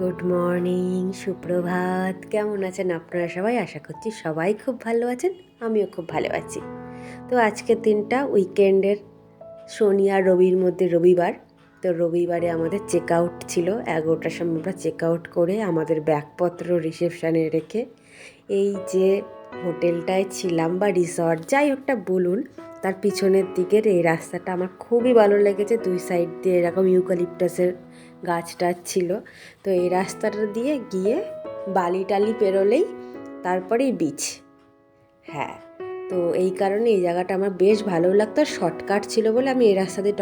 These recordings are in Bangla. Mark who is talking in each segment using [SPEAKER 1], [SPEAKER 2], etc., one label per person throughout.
[SPEAKER 1] গুড মর্নিং, সুপ্রভাত। কেমন আছেন আপনারা সবাই? আশা করছি সবাই খুব ভালো আছেন, আমিও খুব ভালো আছি। তো আজকের দিনটা উইকেন্ডের, শনি আর রবির মধ্যে রবিবার। তো রবিবারে আমাদের চেক আউট ছিল, 11টার সময় আমরা চেক আউট করে আমাদের ব্যাগপত্র রিসেপশানে রেখে এই যে হোটেলটায় ছিলাম বা রিসর্ট যাই হোকটা বলুন, তার পিছনের দিকের এই রাস্তাটা আমার খুবই ভালো লেগেছে। দুই সাইড দিয়ে এরকম ইউক্যালিপটাসের গাছ টাছ ছিল। তো এই রাস্তাটা দিয়ে গিয়ে বালি টালি পেরোলেই তারপরেই বিচ। হ্যাঁ, তো এই কারণে এই জায়গাটা আমার বেশ ভালো লাগতো। আর শর্টকাট ছিল বলে আমি এই রাস্তা দিয়ে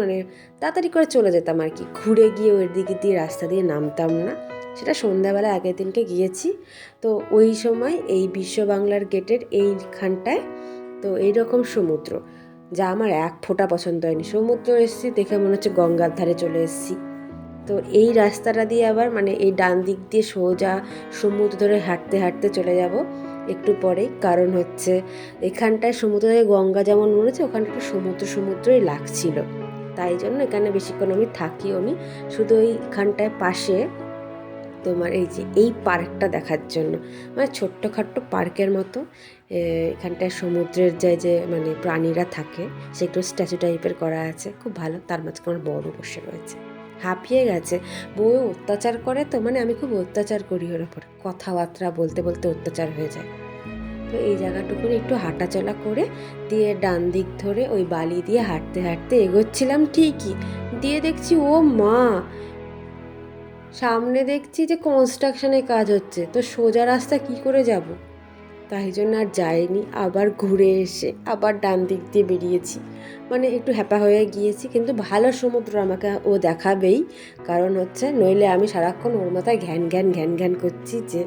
[SPEAKER 1] মানে তাড়াতাড়ি করে চলে যেতাম আর কি, ঘুরে গিয়ে ওই দিকে দিয়ে রাস্তা দিয়ে নামতাম না। সেটা সন্ধ্যাবেলা আগের দিনকে গিয়েছি। তো ওই সময় এই বিশ্ব বাংলার গেটের এইখানটায় তো এইরকম সমুদ্র, যা আমার এক ফোঁটা পছন্দ হয়নি। সমুদ্র এসেছি দেখে মনে হচ্ছে গঙ্গার ধারে চলে এসেছি। তো এই রাস্তাটা দিয়ে আবার মানে এই ডান দিক দিয়ে সোজা সমুদ্র ধরে হাঁটতে হাঁটতে চলে যাব একটু পরেই। কারণ হচ্ছে এখানটায় সমুদ্র থেকে গঙ্গা যেমন মনে হচ্ছে, ওখানটা একটু সমুদ্রই লাগছিল। তাই জন্য এখানে বেশিক্ষণ আমি থাকিও নি, শুধু এইখানটায় পাশে তোমার এই যে এই পার্কটা দেখার জন্য, মানে ছোট্টখাট্টো পার্কের মতো। এখানটায় সমুদ্রের যে মানে প্রাণীরা থাকে সেগুলো স্ট্যাচু টাইপের করা আছে, খুব ভালো। তার মাঝখানে বড় বসে রয়েছে, হাঁপিয়ে গেছে। বউ অত্যাচার করে, তো মানে আমি খুব অত্যাচার করি ওর ওপর, কথাবার্তা বলতে বলতে অত্যাচার হয়ে যায়। তো এই জায়গাটুকুনি একটু হাঁটাচলা করে দিয়ে ডান দিক ধরে ওই বালি দিয়ে হাঁটতে হাঁটতে এগোচ্ছিলাম ঠিকই, দিয়ে দেখছি ও মা, সামনে দেখছি যে কনস্ট্রাকশনের কাজ হচ্ছে। তো সোজা রাস্তা কি করে যাব? তাই জন্য আর যাইনি, আবার ঘুরে এসে আবার ডান দিক দিয়ে বেরিয়েছি। মানে একটু হ্যাপা হয়ে গিয়েছি, কিন্তু ভালো সমুদ্র আমাকে ও দেখাবেই। কারণ হচ্ছে নইলে আমি সারাক্ষণ ওর মাথায় ঘ্যান ঘ্যান ঘ্যান ঘ্যান করছি যে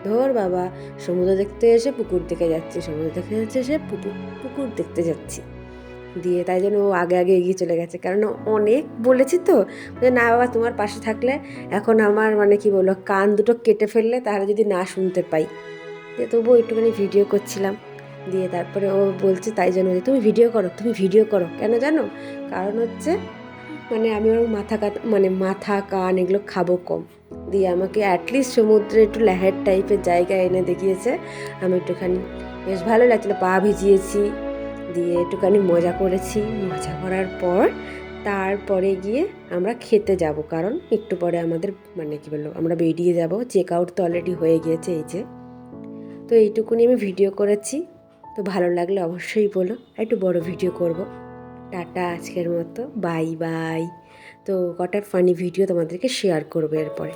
[SPEAKER 1] ধর বাবা, সমুদ্র দেখতে এসে পুকুর দেখে যাচ্ছি, সমুদ্র দেখতে যাচ্ছে এসে পুকুর দেখতে যাচ্ছি। দিয়ে তাই জন্য ও আগে আগে এগিয়ে চলে গেছে। কারণ অনেক বলেছি তো যে না বাবা, তোমার পাশে থাকলে এখন আমার মানে কি বলবো, কান দুটো কেটে ফেললে তাহলে যদি না শুনতে পাই। দিয়ে তবুও একটুখানি ভিডিও করছিলাম। দিয়ে তারপরে ও বলছে তাই জন্য যে তুমি ভিডিও করো। কেন জানো? কারণ হচ্ছে মানে আমি ওর মাথা কান এগুলো খাবো কম। দিয়ে আমাকে অ্যাটলিস্ট সমুদ্রে একটু লেহের টাইপের জায়গায় এনে দেখিয়েছে। আমি একটুখানি বেশ ভালো লাগছিলো, পা ভিজিয়েছি, দিয়ে একটুখানি মজা করেছি। মজা করার পর তারপরে গিয়ে আমরা খেতে যাব, কারণ একটু পরে আমাদের মানে কি বলবো আমরা বেরিয়ে যাব। চেক আউট তো অলরেডি হয়ে গিয়েছে এই যে। তো এইটুকুনি আমি ভিডিও করেছি। তো ভালো লাগলে অবশ্যই বলো, একটু বড় ভিডিও করব। টাটা, আজকের মতো বাই বাই। তো কটা ফানি ভিডিও তোমাদেরকে শেয়ার করবো এরপরে।